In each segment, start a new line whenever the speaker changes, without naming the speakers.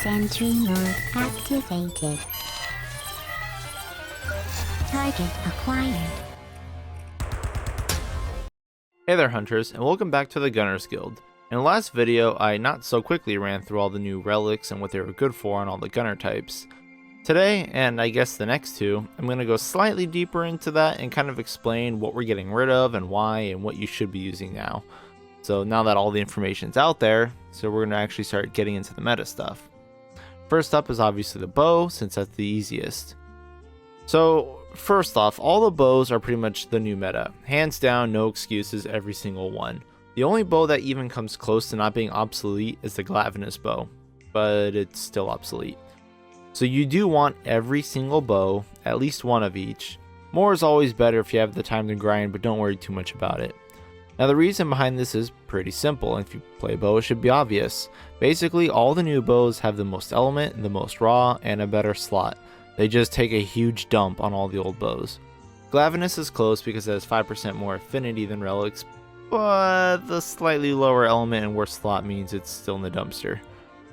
Sentry mode activated. Target acquired.
Hey there hunters, and welcome back to the Gunners Guild. In the last video, I not so quickly ran through all the new relics and what they were good for on all the gunner types. Today, and I guess the next two, I'm going to go slightly deeper into that and kind of explain what we're getting rid of and why and what you should be using now. So now that all the information's out there, so we're going to actually start getting into the meta stuff. First up is obviously the bow, since that's the easiest. So first off, all the bows are pretty much the new meta. Hands down, no excuses, every single one. The only bow that even comes close to not being obsolete is the Glavenus bow, but it's still obsolete. So you do want every single bow, at least one of each. More is always better if you have the time to grind, but don't worry too much about it. Now the reason behind this is pretty simple, and if you play bow it should be obvious. Basically all the new bows have the most element, the most raw, and a better slot. They just take a huge dump on all the old bows. Glavenus is close because it has 5% more affinity than relics, but the slightly lower element and worse slot means it's still in the dumpster.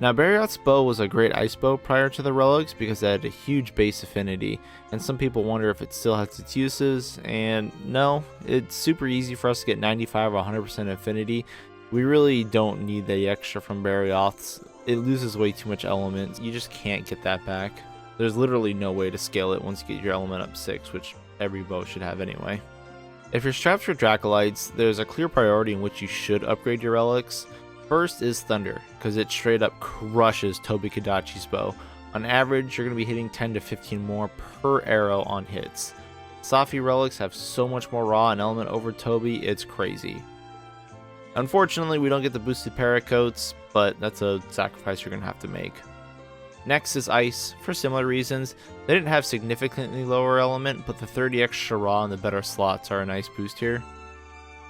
Now Bharat's bow was a great ice bow prior to the relics because it had a huge base affinity, and some people wonder if it still has its uses, and no, it's super easy for us to get 95 or 100% affinity. We really don't need the extra from Bharat's. It loses way too much element, you just can't get that back. There's literally no way to scale it once you get your element up 6, which every bow should have anyway. If you're strapped for Dracolites, there's a clear priority in which you should upgrade your relics. First is Thunder, because it straight up crushes Tobi-Kadachi's bow. On average, you're going to be hitting 10 to 15 more per arrow on hits. Safi relics have so much more raw and element over Tobi, it's crazy. Unfortunately, we don't get the boosted paracoats, but that's a sacrifice you're going to have to make. Next is Ice, for similar reasons. They didn't have significantly lower element, but the 30 extra raw and the better slots are a nice boost here.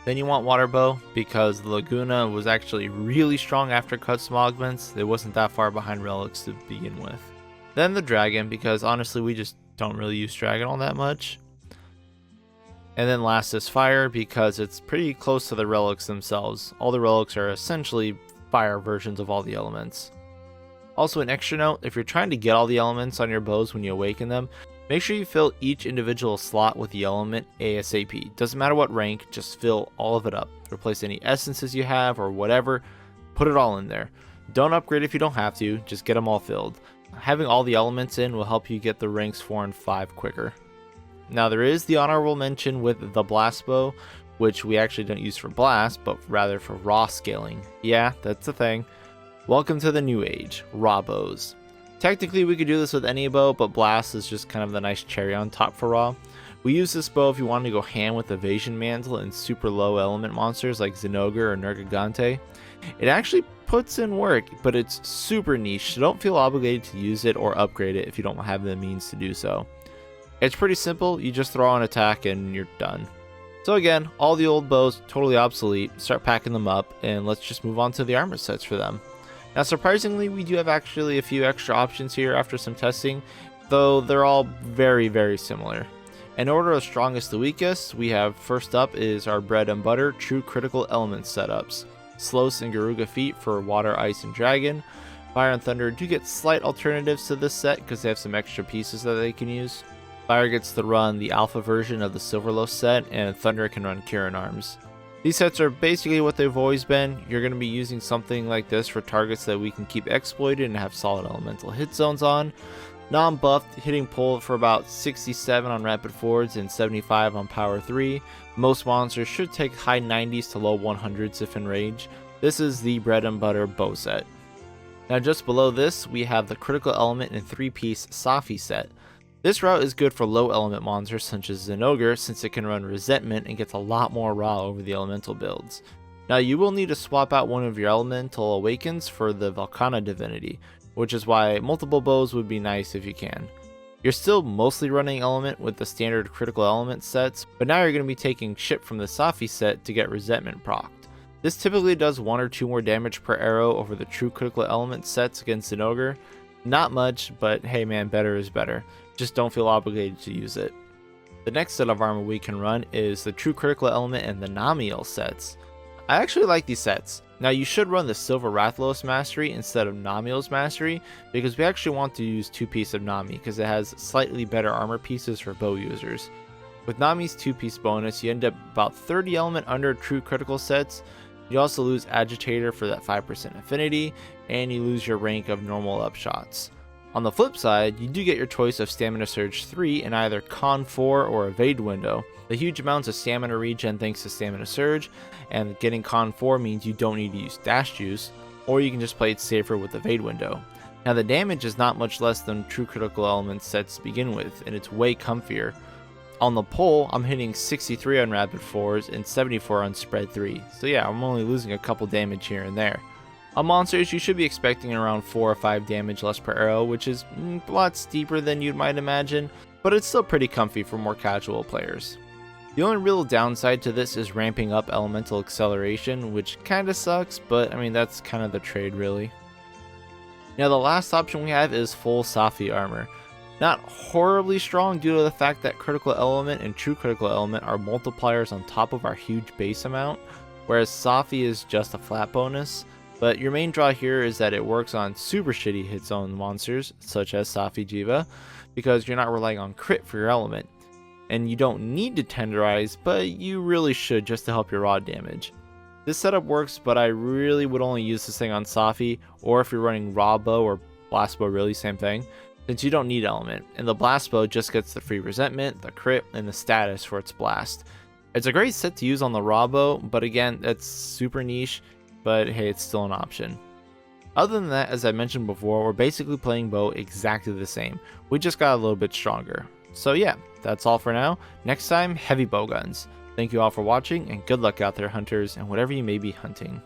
Then you want Water Bow, because the Laguna was actually really strong after custom augments. It wasn't that far behind relics to begin with. Then the Dragon, because honestly we just don't really use Dragon all that much. And then last is Fire, because it's pretty close to the relics themselves. All the relics are essentially fire versions of all the elements. Also an extra note, if you're trying to get all the elements on your bows when you awaken them, make sure you fill each individual slot with the element ASAP. Doesn't matter what rank, just fill all of it up. Replace any essences you have or whatever, put it all in there. Don't upgrade if you don't have to, just get them all filled. Having all the elements in will help you get the ranks 4 and 5 quicker. Now there is the honorable mention with the Blast Bow, which we actually don't use for blast, but rather for raw scaling. Yeah, that's the thing. Welcome to the new age, raw bows. Technically we could do this with any bow, but blast is just kind of the nice cherry on top for raw. We use this bow if you want to go ham with evasion mantle and super low element monsters like Zinogre or Nergigante. It actually puts in work, but it's super niche, so don't feel obligated to use it or upgrade it if you don't have the means to do so. It's pretty simple, you just throw an attack and you're done. So again, all the old bows totally obsolete, start packing them up, and let's just move on to the armor sets for them. Now surprisingly, we do have actually a few extra options here after some testing, though they're all very, very similar. In order of strongest to weakest, we have first up is our bread and butter true critical element setups. Slos and Garuga feet for water, ice, and dragon. Fire and thunder do get slight alternatives to this set because they have some extra pieces that they can use. Fire gets to run the alpha version of the Silverlow set, and thunder can run Kirin arms. These sets are basically what they've always been. You're going to be using something like this for targets that we can keep exploited and have solid elemental hit zones on. Non-buffed, hitting pull for about 67 on rapid forwards and 75 on power 3. Most monsters should take high 90s to low 100s if in rage. This is the bread and butter bow set. Now just below this we have the critical element and 3-piece Safi set. This route is good for low element monsters such as Zinogre since it can run resentment and gets a lot more raw over the elemental builds. Now you will need to swap out one of your elemental awakens for the Volcana divinity, which is why multiple bows would be nice if you can. You're still mostly running element with the standard critical element sets, but now you're going to be taking shit from the Safi set to get resentment procced. This typically does 1 or 2 more damage per arrow over the true critical element sets against Zinogre. Not much, but hey man, better is better. Just don't feel obligated to use it. The next set of armor we can run is the True Critical Element and the Namiel sets. I actually like these sets. Now you should run the Silver Rathalos Mastery instead of Namiel's Mastery, because we actually want to use 2-piece of Nami because it has slightly better armor pieces for bow users. With Nami's 2-piece bonus, you end up about 30 element under true critical sets. You also lose Agitator for that 5% affinity, and you lose your rank of normal up shots. On the flip side, you do get your choice of Stamina Surge 3 in either Con 4 or Evade window. The huge amounts of stamina regen thanks to Stamina Surge, and getting Con 4 means you don't need to use Dash Juice, or you can just play it safer with Evade window. Now the damage is not much less than true critical element sets to begin with, and it's way comfier. On the pole, I'm hitting 63 on Rapid 4s and 74 on Spread 3, so yeah, I'm only losing a couple damage here and there. On monsters, you should be expecting around 4 or 5 damage less per arrow, which is a lot steeper than you might imagine, but it's still pretty comfy for more casual players. The only real downside to this is ramping up elemental acceleration, which kinda sucks, but I mean that's kind of the trade really. Now the last option we have is full Safi armor. Not horribly strong due to the fact that critical element and true critical element are multipliers on top of our huge base amount, whereas Safi is just a flat bonus. But your main draw here is that it works on super shitty hit zone monsters, such as Safi'Jiiva, because you're not relying on crit for your element. And you don't need to tenderize, but you really should just to help your raw damage. This setup works, but I really would only use this thing on Safi, or if you're running raw bow or blast bow, really same thing, since you don't need element, and the blast bow just gets the free resentment, the crit, and the status for its blast. It's a great set to use on the raw bow, but again, it's super niche, but hey, it's still an option. Other than that, as I mentioned before, we're basically playing bow exactly the same. We just got a little bit stronger. So yeah, that's all for now. Next time, heavy bow guns. Thank you all for watching, and good luck out there, hunters, and whatever you may be hunting.